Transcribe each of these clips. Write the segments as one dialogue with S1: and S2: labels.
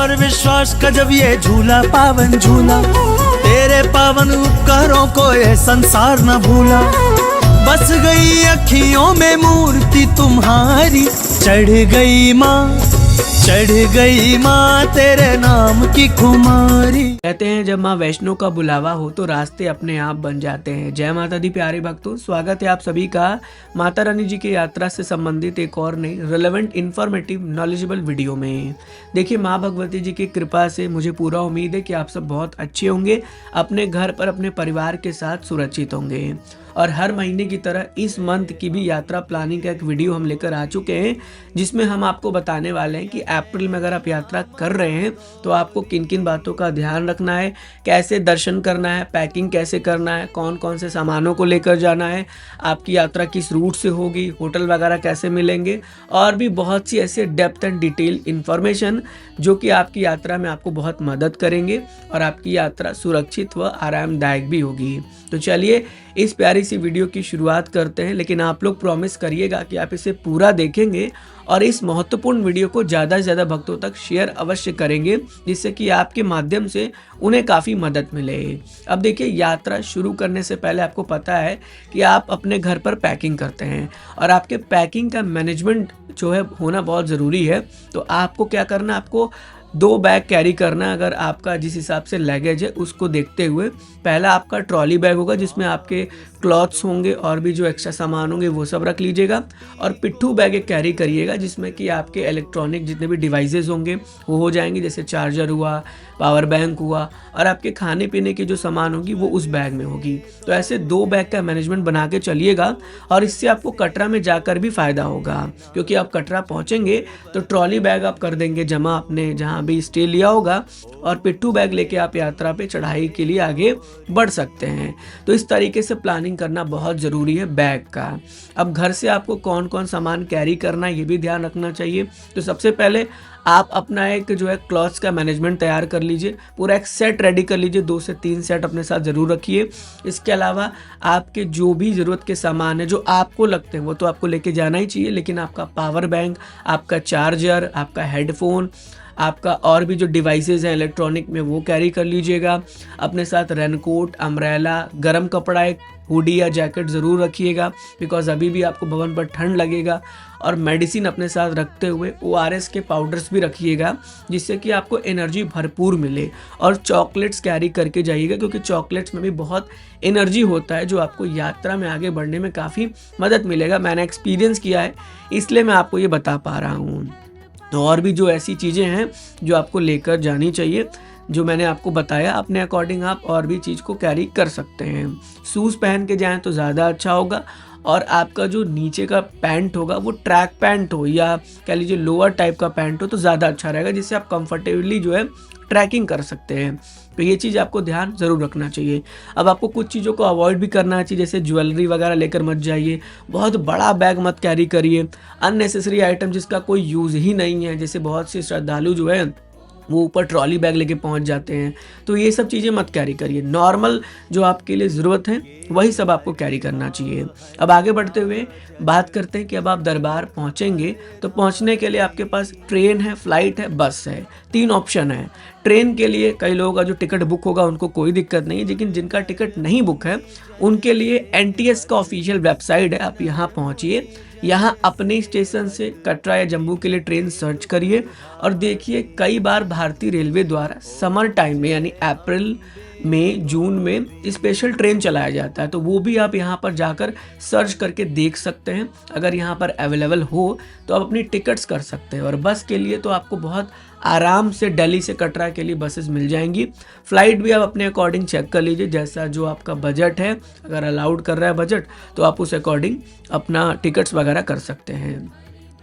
S1: और विश्वास का जब ये झूला पावन झूला, तेरे पावन उपकारों को ये संसार न भूला। बस गई अखियों में मूर्ति तुम्हारी, चढ़ गई माँ तेरे नाम की कुमारी।
S2: कहते हैं जब माँ वैष्णो का बुलावा हो तो रास्ते अपने आप बन जाते हैं। जय माता दी प्यारे भक्तों, स्वागत है आप सभी का माता रानी जी की यात्रा से संबंधित एक और नई रिलेवेंट इन्फॉर्मेटिव नॉलेजेबल वीडियो में। देखिए, माँ भगवती जी की कृपा से मुझे पूरा उम्मीद है कि आप सब बहुत अच्छे होंगे, अपने घर पर अपने परिवार के साथ सुरक्षित होंगे। और हर महीने की तरह इस मंथ की भी यात्रा प्लानिंग का एक वीडियो हम लेकर आ चुके हैं, जिसमें हम आपको बताने वाले हैं कि अप्रैल में अगर आप यात्रा कर रहे हैं तो आपको किन किन बातों का ध्यान रखना है, कैसे दर्शन करना है, पैकिंग कैसे करना है, कौन कौन से सामानों को लेकर जाना है, आपकी यात्रा किस रूट से होगी, होटल वगैरह कैसे मिलेंगे, और भी बहुत सी ऐसे डेप्थ एंड डिटेल इन्फॉर्मेशन जो कि आपकी यात्रा में आपको बहुत मदद करेंगे और आपकी यात्रा सुरक्षित व आरामदायक भी होगी। तो चलिए इस प्यारी सी वीडियो की शुरुआत करते हैं, लेकिन आप लोग प्रॉमिस करिएगा कि आप इसे पूरा देखेंगे और इस महत्वपूर्ण वीडियो को ज़्यादा से ज़्यादा भक्तों तक शेयर अवश्य करेंगे, जिससे कि आपके माध्यम से उन्हें काफ़ी मदद मिले। अब देखिए, यात्रा शुरू करने से पहले आपको पता है कि आप अपने घर पर पैकिंग करते हैं और आपके पैकिंग का मैनेजमेंट जो है होना बहुत ज़रूरी है। तो आपको क्या करना, आपको 2 बैग कैरी करना। अगर आपका जिस हिसाब से लगेज है उसको देखते हुए, पहला आपका ट्रॉली बैग होगा जिसमें आपके क्लॉथ्स होंगे और भी जो एक्स्ट्रा सामान होंगे वो सब रख लीजिएगा। और पिट्ठू बैग एक कैरी करिएगा जिसमें कि आपके इलेक्ट्रॉनिक जितने भी डिवाइसेस होंगे वो हो जाएंगे, जैसे चार्जर हुआ, पावर बैंक हुआ, और आपके खाने पीने की जो सामान होगी वो उस बैग में होगी। तो ऐसे 2 बैग का मैनेजमेंट बना के चलिएगा और इससे आपको कटरा में जाकर भी फ़ायदा होगा, क्योंकि आप कटरा पहुँचेंगे तो ट्रॉली बैग आप कर देंगे जमा अपने जहाँ भी स्टे लिया होगा, और पिट्ठू बैग लेके आप यात्रा पे चढ़ाई के लिए आगे बढ़ सकते हैं। तो इस तरीके से प्लानिंग करना बहुत ज़रूरी है बैग का। अब घर से आपको कौन कौन सामान कैरी करना है ये भी ध्यान रखना चाहिए। तो सबसे पहले आप अपना एक जो है क्लॉथ्स का मैनेजमेंट तैयार कर लीजिए, पूरा एक सेट रेडी कर लीजिए, 2 से 3 सेट अपने साथ ज़रूर रखिए। इसके अलावा आपके जो भी ज़रूरत के सामान है जो आपको लगते हैं वो तो आपको लेके जाना ही चाहिए, लेकिन आपका पावर बैंक, आपका चार्जर, आपका हेडफोन, आपका और भी जो डिवाइसेस हैं इलेक्ट्रॉनिक में वो कैरी कर लीजिएगा। अपने साथ रेनकोट, अम्ब्रेला, गर्म कपड़ा, एक हुडी या जैकेट ज़रूर रखिएगा, बिकॉज अभी भी आपको भवन पर ठंड लगेगा। और मेडिसिन अपने साथ रखते हुए ORS के पाउडर्स भी रखिएगा, जिससे कि आपको एनर्जी भरपूर मिले। और चॉकलेट्स कैरी करके जाइएगा, क्योंकि चॉकलेट्स में भी बहुत एनर्जी होता है जो आपको यात्रा में आगे बढ़ने में काफ़ी मदद मिलेगा। मैंने एक्सपीरियंस किया है, इसलिए मैं आपको ये बता पा रहा हूँ। तो और भी जो ऐसी चीज़ें हैं जो आपको लेकर जानी चाहिए, जो मैंने आपको बताया, अपने अकॉर्डिंग आप और भी चीज़ को कैरी कर सकते हैं। शूज़ पहन के जाएं तो ज़्यादा अच्छा होगा, और आपका जो नीचे का पैंट होगा वो ट्रैक पैंट हो या कह लीजिए लोअर टाइप का पैंट हो तो ज़्यादा अच्छा रहेगा, जिससे आप कंफर्टेबली जो है ट्रैकिंग कर सकते हैं। तो ये चीज़ आपको ध्यान ज़रूर रखना चाहिए। अब आपको कुछ चीज़ों को अवॉइड भी करना चाहिए, जैसे ज्वेलरी वगैरह लेकर मत जाइए, बहुत बड़ा बैग मत कैरी करिए, अननेसेसरी आइटम जिसका कोई यूज़ ही नहीं है, जैसे बहुत से श्रद्धालु जो है वो ऊपर ट्रॉली बैग लेके पहुंच जाते हैं, तो ये सब चीज़ें मत कैरी करिए। नॉर्मल जो आपके लिए ज़रूरत है वही सब आपको कैरी करना चाहिए। अब आगे बढ़ते हुए बात करते हैं कि अब आप दरबार पहुंचेंगे तो पहुंचने के लिए आपके पास ट्रेन है, फ्लाइट है, बस है, 3 ऑप्शन है। ट्रेन के लिए कई लोगों का जो टिकट बुक होगा उनको कोई दिक्कत नहीं है, लेकिन जिनका टिकट नहीं बुक है उनके लिए NTS का ऑफिशियल वेबसाइट है, आप यहाँ पहुँचिए, यहाँ अपने स्टेशन से कटरा या जम्मू के लिए ट्रेन सर्च करिए और देखिए कई बार भारतीय रेलवे द्वारा समर टाइम में यानी अप्रैल में, जून में स्पेशल ट्रेन चलाया जाता है, तो वो भी आप यहाँ पर जाकर सर्च करके देख सकते हैं। अगर यहाँ पर अवेलेबल हो तो आप अपनी टिकट्स कर सकते हैं। और बस के लिए तो आपको बहुत आराम से दिल्ली से कटरा के लिए बसेस मिल जाएंगी। फ़्लाइट भी आप अपने अकॉर्डिंग चेक कर लीजिए, जैसा जो आपका बजट है, अगर अलाउड कर रहा है बजट तो आप उस अकॉर्डिंग अपना टिकट्स वगैरह कर सकते हैं।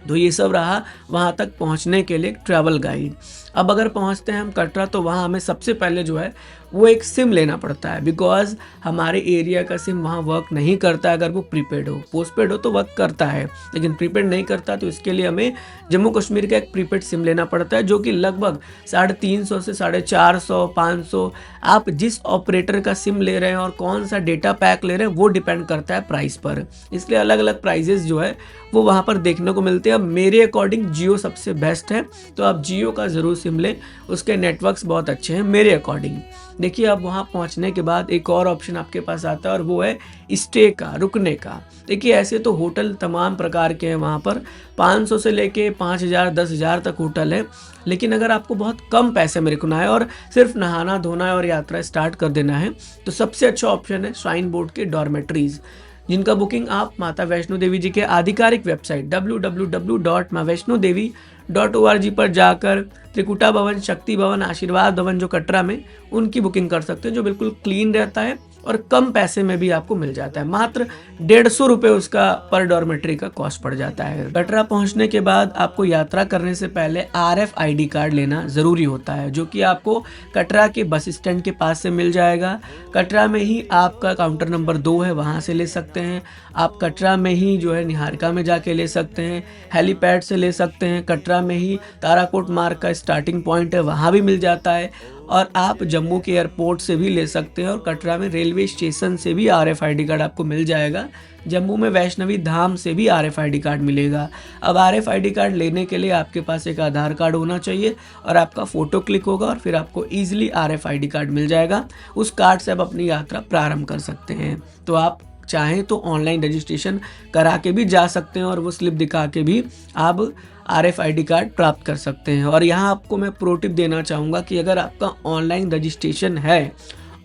S2: तो ये सब रहा वहाँ तक पहुँचने के लिए ट्रैवल गाइड। अब अगर पहुँचते हैं हम कटरा तो वहाँ हमें सबसे पहले जो है वो एक सिम लेना पड़ता है, बिकॉज हमारे एरिया का सिम वहाँ वर्क नहीं करता अगर वो प्रीपेड हो। पोस्टपेड हो तो वर्क करता है, लेकिन प्रीपेड नहीं करता, तो इसके लिए हमें जम्मू कश्मीर का एक प्रीपेड सिम लेना पड़ता है, जो कि लगभग 350 से 450, 500, आप जिस ऑपरेटर का सिम ले रहे हैं और कौन सा डेटा पैक ले रहे हैं वो डिपेंड करता है प्राइस पर। इसलिए अलग अलग प्राइजेस जो है वो वहाँ पर देखने को मिलते हैं। अब मेरे अकॉर्डिंग जियो सबसे बेस्ट है, तो आप जियो का ज़रूर सिम लें, उसके नेटवर्क्स बहुत अच्छे हैं मेरे अकॉर्डिंग। देखिए, अब वहाँ पहुँचने के बाद एक और ऑप्शन आपके पास आता है और वो है स्टे का, रुकने का। देखिए, ऐसे तो होटल तमाम प्रकार के हैं वहाँ पर, 500 से लेके 5000, 10,000 तक होटल है। लेकिन अगर आपको बहुत कम पैसे में रुकना है और सिर्फ नहाना धोना है और यात्रा स्टार्ट कर देना है, तो सबसे अच्छा ऑप्शन है श्राइन बोर्ड के डॉर्मेट्रीज, जिनका बुकिंग आप माता वैष्णो देवी जी के आधिकारिक वेबसाइट www.maavaishnodevi.org पर जाकर त्रिकुटा भवन, शक्ति भवन, आशीर्वाद भवन जो कटरा में, उनकी बुकिंग कर सकते हैं, जो बिल्कुल क्लीन रहता है और कम पैसे में भी आपको मिल जाता है। मात्र 150 रुपये उसका पर डॉर्मेट्री का कॉस्ट पड़ जाता है। कटरा पहुंचने के बाद आपको यात्रा करने से पहले RFID कार्ड लेना ज़रूरी होता है, जो कि आपको कटरा के बस स्टैंड के पास से मिल जाएगा। कटरा में ही आपका काउंटर नंबर 2 है, वहाँ से ले सकते हैं। आप कटरा में ही जो है निहारिका में जाके ले सकते हैं, हेलीपैड से ले सकते हैं। कटरा में ही ताराकोट मार्ग का स्टार्टिंग पॉइंट है, वहाँ भी मिल जाता है। और आप जम्मू के एयरपोर्ट से भी ले सकते हैं और कटरा में रेलवे स्टेशन से भी RFID कार्ड आपको मिल जाएगा। जम्मू में वैष्णवी धाम से भी RFID कार्ड मिलेगा। अब RFID कार्ड लेने के लिए आपके पास एक आधार कार्ड होना चाहिए और आपका फ़ोटो क्लिक होगा और फिर आपको ईजिली RFID कार्ड मिल जाएगा। उस कार्ड से आप अपनी यात्रा प्रारंभ कर सकते हैं। तो आप चाहें तो ऑनलाइन रजिस्ट्रेशन करा के भी जा सकते हैं और वो स्लिप दिखा के भी आप RFID कार्ड प्राप्त कर सकते हैं। और यहाँ आपको मैं प्रो टिप देना चाहूँगा कि अगर आपका ऑनलाइन रजिस्ट्रेशन है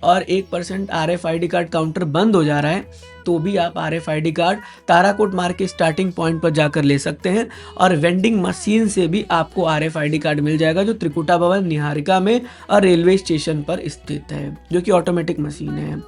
S2: और 1% RFID कार्ड काउंटर बंद हो जा रहा है, तो भी आप RFID कार्ड ताराकोट मार्ग के स्टार्टिंग पॉइंट पर जाकर ले सकते हैं और वेंडिंग मशीन से भी आपको RFID कार्ड मिल जाएगा, जो त्रिकुटा भवन, निहारिका में और रेलवे स्टेशन पर स्थित है, जो कि ऑटोमेटिक मशीन है।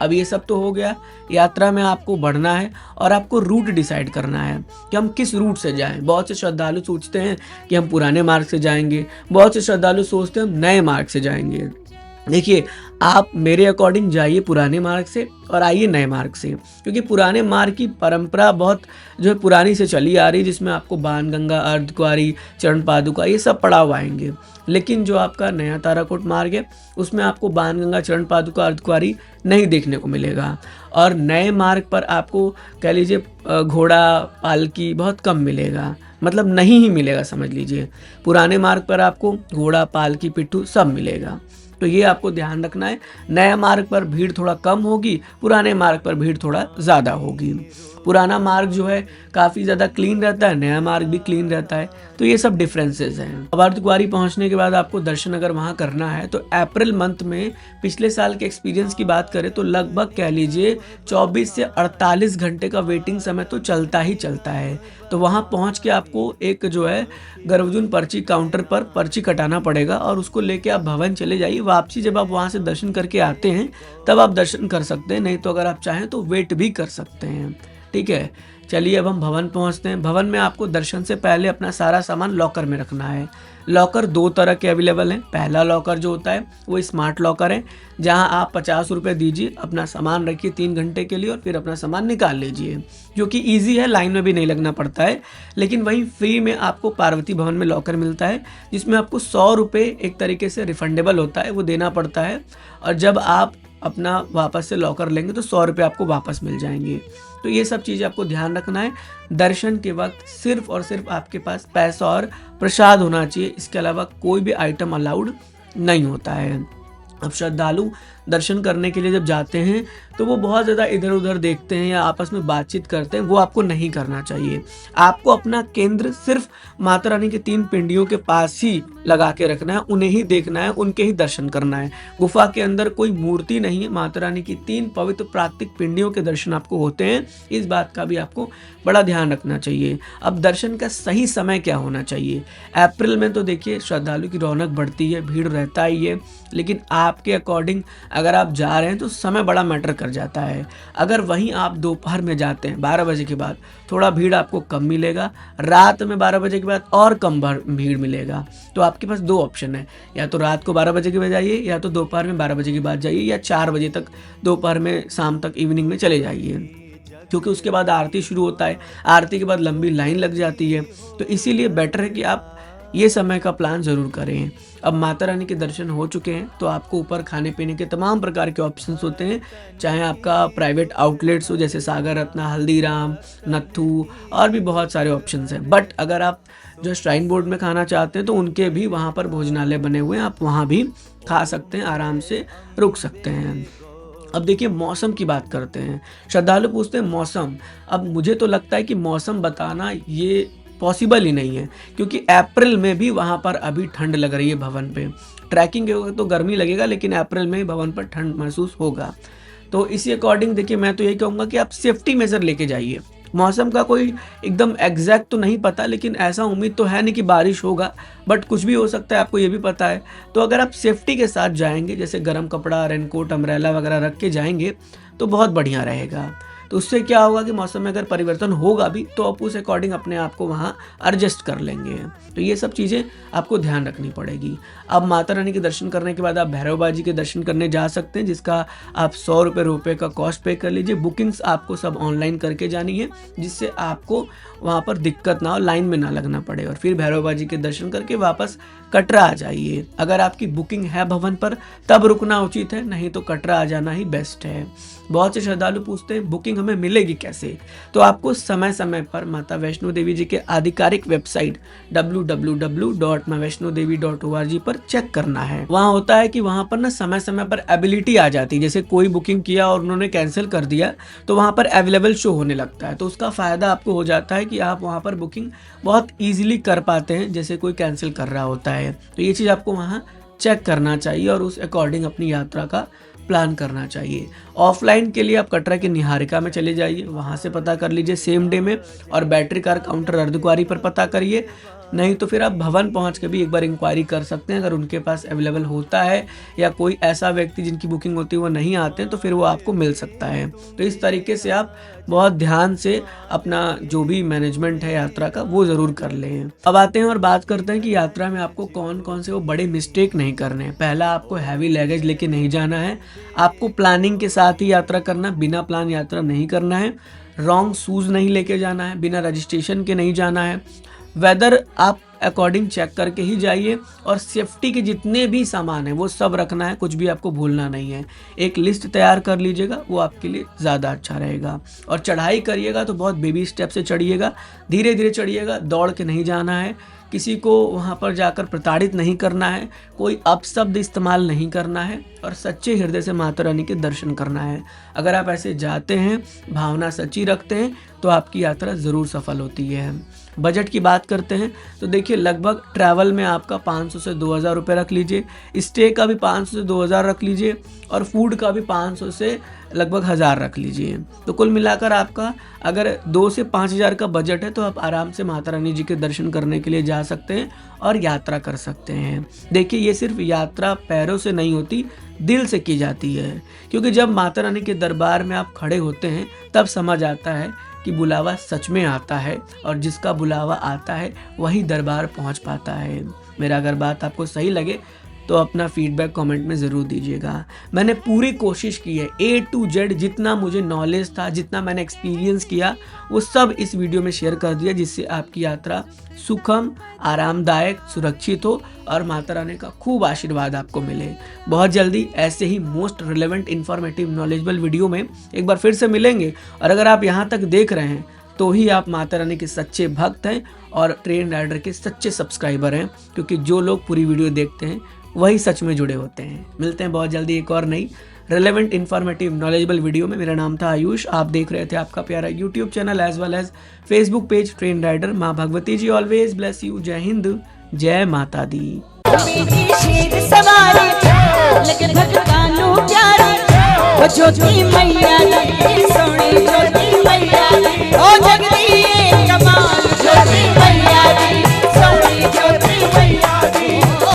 S2: अब ये सब तो हो गया, यात्रा में आपको बढ़ना है और आपको रूट डिसाइड करना है कि हम किस रूट से जाएं। बहुत से श्रद्धालु सोचते हैं कि हम पुराने मार्ग से जाएंगे, बहुत से श्रद्धालु सोचते हैं हम नए मार्ग से जाएंगे। देखिए, आप मेरे अकॉर्डिंग जाइए पुराने मार्ग से और आइए नए मार्ग से, क्योंकि पुराने मार्ग की परंपरा बहुत जो है पुरानी से चली आ रही है, जिसमें आपको बाणगंगा, अर्धकुंवारी, चरण पादुका ये सब पड़ाव आएंगे। लेकिन जो आपका नया ताराकोट मार्ग है उसमें आपको बाणगंगा, चरण पादुका, अर्धकुंवारी नहीं देखने को मिलेगा। और नए मार्ग पर आपको कह लीजिए घोड़ा, पालकी बहुत कम मिलेगा, मतलब नहीं ही मिलेगा समझ लीजिए। पुराने मार्ग पर आपको घोड़ा, पालकी, पिट्ठू सब मिलेगा, तो ये आपको ध्यान रखना है। नया मार्ग पर भीड़ थोड़ा कम होगी, पुराने मार्ग पर भीड़ थोड़ा ज़्यादा होगी। पुराना मार्ग जो है काफ़ी ज़्यादा क्लीन रहता है, नया मार्ग भी क्लीन रहता है, तो ये सब डिफरेंसेस हैं। अब अर्धकुंवारी पहुंचने के बाद आपको दर्शन अगर वहां करना है तो अप्रैल मंथ में पिछले साल के एक्सपीरियंस की बात करें तो लगभग कह लीजिए 24 से 48 घंटे का वेटिंग समय तो चलता ही चलता है। तो वहां पहुंच के आपको एक जो है गर्भजून पर्ची काउंटर पर पर्ची कटाना पड़ेगा और उसको लेके आप भवन चले जाइए। वापसी जब आप वहां से दर्शन करके आते हैं तब आप दर्शन कर सकते हैं, नहीं तो अगर आप चाहें तो वेट भी कर सकते हैं। ठीक है, चलिए अब हम भवन पहुंचते हैं। भवन में आपको दर्शन से पहले अपना सारा सामान लॉकर में रखना है। लॉकर 2 तरह के अवेलेबल हैं। पहला लॉकर जो होता है वो स्मार्ट लॉकर है, जहां आप 50 रुपये दीजिए, अपना सामान रखिए 3 घंटे के लिए और फिर अपना सामान निकाल लीजिए, जो कि ईजी है, लाइन में भी नहीं लगना पड़ता है। लेकिन वहीं फ्री में आपको पार्वती भवन में लॉकर मिलता है, जिसमें आपको 100 रुपये एक तरीके से रिफंडेबल होता है, वो देना पड़ता है। और जब आप अपना वापस से लॉकर लेंगे तो 100 रुपये आपको वापस मिल जाएंगे। तो ये सब चीज़ें आपको ध्यान रखना है। दर्शन के वक्त सिर्फ और सिर्फ आपके पास पैसा और प्रसाद होना चाहिए, इसके अलावा कोई भी आइटम अलाउड नहीं होता है। अब श्रद्धालु दर्शन करने के लिए जब जाते हैं तो वो बहुत ज़्यादा इधर उधर देखते हैं या आपस में बातचीत करते हैं, वो आपको नहीं करना चाहिए। आपको अपना केंद्र सिर्फ माता रानी के 3 पिंडियों के पास ही लगा के रखना है, उन्हें ही देखना है, उनके ही दर्शन करना है। गुफा के अंदर कोई मूर्ति नहीं है, माता रानी की 3 पवित्र प्राकृतिक पिंडियों के दर्शन आपको होते हैं। इस बात का भी आपको बड़ा ध्यान रखना चाहिए। अब दर्शन का सही समय क्या होना चाहिए? अप्रैल में तो देखिए श्रद्धालु की रौनक बढ़ती है, भीड़ रहता ही है, लेकिन आपके अकॉर्डिंग अगर आप जा रहे हैं तो समय बड़ा मैटर कर जाता है। अगर वहीं आप दोपहर में जाते हैं 12 बजे के बाद, थोड़ा भीड़ आपको कम मिलेगा, रात में 12 बजे के बाद और कम भीड़ मिलेगा। तो आपके पास 2 ऑप्शन है, या तो रात को 12 बजे के बाद जाइए, या तो दोपहर में 12 बजे के बाद जाइए, या 4 बजे तक दोपहर में, शाम तक, इवनिंग में चले जाइए, क्योंकि उसके बाद आरती शुरू होता है। आरती के बाद लंबी लाइन लग जाती है, तो इसीलिए बेटर है कि आप ये समय का प्लान ज़रूर करें। अब माता रानी के दर्शन हो चुके हैं तो आपको ऊपर खाने पीने के तमाम प्रकार के ऑप्शंस होते हैं, चाहे आपका प्राइवेट आउटलेट्स हो जैसे सागर रत्ना, हल्दीराम, नत्थू, और भी बहुत सारे ऑप्शंस हैं। बट अगर आप जो श्राइन बोर्ड में खाना चाहते हैं तो उनके भी वहाँ पर भोजनालय बने हुए हैं, आप वहाँ भी खा सकते हैं, आराम से रुक सकते हैं। अब देखिए मौसम की बात करते हैं। श्रद्धालु पूछते हैं मौसम। अब मुझे तो लगता है कि मौसम बताना ये पॉसिबल ही नहीं है, क्योंकि अप्रैल में भी वहाँ पर अभी ठंड लग रही है भवन पे। ट्रैकिंग होगा तो गर्मी लगेगा, लेकिन अप्रैल में भवन पर ठंड महसूस होगा। तो इसी अकॉर्डिंग देखिए मैं तो यही कहूँगा कि आप सेफ्टी मेजर लेके जाइए। मौसम का कोई एकदम एग्जैक्ट तो नहीं पता, लेकिन ऐसा उम्मीद तो है नहीं कि बारिश होगा, बट कुछ भी हो सकता है, आपको ये भी पता है। तो अगर आप सेफ्टी के साथ जाएंगे, जैसे गर्म कपड़ा, रेनकोट, अम्ब्रेला वगैरह रख के जाएंगे तो बहुत बढ़िया रहेगा। तो उससे क्या होगा कि मौसम में अगर परिवर्तन होगा भी तो आप उस अकॉर्डिंग अपने आप को वहाँ एडजस्ट कर लेंगे। तो ये सब चीज़ें आपको ध्यान रखनी पड़ेगी। अब माता रानी के दर्शन करने के बाद आप भैरव बाजी के दर्शन करने जा सकते हैं, जिसका आप 100 रुपये का कॉस्ट पे कर लीजिए। बुकिंग्स आपको सब ऑनलाइन करके जानी है, जिससे आपको वहाँ पर दिक्कत ना हो, लाइन में ना लगना पड़े, और फिर भैरव बाजी के दर्शन करके वापस कटरा आ जाइए। अगर आपकी बुकिंग है भवन पर तब रुकना उचित है, नहीं तो कटरा आ जाना ही बेस्ट है। बहुत से श्रद्धालु पूछते हैं बुकिंग हमें मिलेगी कैसे? तो आपको समय समय पर माता वैष्णो देवी जी के आधिकारिक वेबसाइट www.maavaishnodevi.org पर चेक करना है। वहाँ होता है कि वहाँ पर ना समय समय पर एबिलिटी आ जाती है, जैसे कोई बुकिंग किया और उन्होंने कैंसिल कर दिया तो वहाँ पर अवेलेबल शो होने लगता है। तो उसका फ़ायदा आपको हो जाता है कि आप वहाँ पर बुकिंग बहुत ईजिली कर पाते हैं, जैसे कोई कैंसिल कर रहा होता है। तो ये चीज़ आपको वहाँ चेक करना चाहिए और उस अकॉर्डिंग अपनी यात्रा का प्लान करना चाहिए। ऑफलाइन के लिए आप कटरा के निहारिका में चले जाइए, वहाँ से पता कर लीजिए सेम डे में, और बैटरी कार काउंटर अर्धकुंवारी पर पता करिए। नहीं तो फिर आप भवन पहुँच के भी एक बार इंक्वायरी कर सकते हैं, अगर उनके पास अवेलेबल होता है या कोई ऐसा व्यक्ति जिनकी बुकिंग होती है वो नहीं आते हैं तो फिर वो आपको मिल सकता है। तो इस तरीके से आप बहुत ध्यान से अपना जो भी मैनेजमेंट है यात्रा का वो ज़रूर कर लें। अब आते हैं और बात करते हैं कि यात्रा में आपको कौन कौन से वो बड़े मिस्टेक नहीं करने हैं। पहला, आपको हैवी लगेज लेके नहीं जाना है। आपको प्लानिंग के साथ ही यात्रा करना, बिना प्लान यात्रा नहीं करना है। रॉन्ग शूज़ नहीं लेके जाना है, बिना रजिस्ट्रेशन के नहीं जाना है। वेदर आप अकॉर्डिंग चेक करके ही जाइए, और सेफ्टी के जितने भी सामान हैं वो सब रखना है, कुछ भी आपको भूलना नहीं है। एक लिस्ट तैयार कर लीजिएगा, वो आपके लिए ज़्यादा अच्छा रहेगा। और चढ़ाई करिएगा तो बहुत बेबी स्टेप से चढ़िएगा, धीरे धीरे चढ़िएगा, दौड़ के नहीं जाना है। किसी को वहाँ पर जाकर प्रताड़ित नहीं करना है, कोई अपशब्द इस्तेमाल नहीं करना है, और सच्चे हृदय से माता रानी के दर्शन करना है। अगर आप ऐसे जाते हैं, भावना सच्ची रखते हैं, तो आपकी यात्रा ज़रूर सफल होती है। बजट की बात करते हैं तो देखिए लगभग ट्रैवल में आपका 500 से 2000 रुपये रख लीजिए, स्टे का भी 500 से 2000 रख लीजिए, और फूड का भी 500 से लगभग 1000 रख लीजिए। तो कुल मिलाकर आपका अगर 2 से 5000 का बजट है तो आप आराम से माता रानी जी के दर्शन करने के लिए जा सकते हैं और यात्रा कर सकते हैं। देखिए ये सिर्फ यात्रा पैरों से नहीं होती, दिल से की जाती है, क्योंकि जब माता रानी के दरबार में आप खड़े होते हैं तब समझ आता है कि बुलावा सच में आता है, और जिसका बुलावा आता है वही दरबार पहुंच पाता है। मेरा अगर बात आपको सही लगे तो अपना फीडबैक कमेंट में ज़रूर दीजिएगा। मैंने पूरी कोशिश की है, A to Z जितना मुझे नॉलेज था, जितना मैंने एक्सपीरियंस किया, वो सब इस वीडियो में शेयर कर दिया, जिससे आपकी यात्रा सुखम, आरामदायक, सुरक्षित हो और माता रानी का खूब आशीर्वाद आपको मिले। बहुत जल्दी ऐसे ही most relevant, informative, knowledgeable video में एक बार फिर से मिलेंगे। और अगर आप यहाँ तक देख रहे हैं तो ही आप माता रानी के सच्चे भक्त हैं और ट्रेन राइडर के सच्चे सब्सक्राइबर हैं, क्योंकि जो लोग पूरी वीडियो देखते हैं वही सच में जुड़े होते हैं। मिलते हैं बहुत जल्दी एक और नई रिलेवेंट, इन्फॉर्मेटिव, नॉलेजेबल वीडियो में। मेरा नाम था आयुष, आप देख रहे थे आपका प्यारा YouTube channel as well as Facebook page train rider. माँ Bhagwati ji always bless you. जय हिंद, जय माता दी।
S3: ज्योति मैया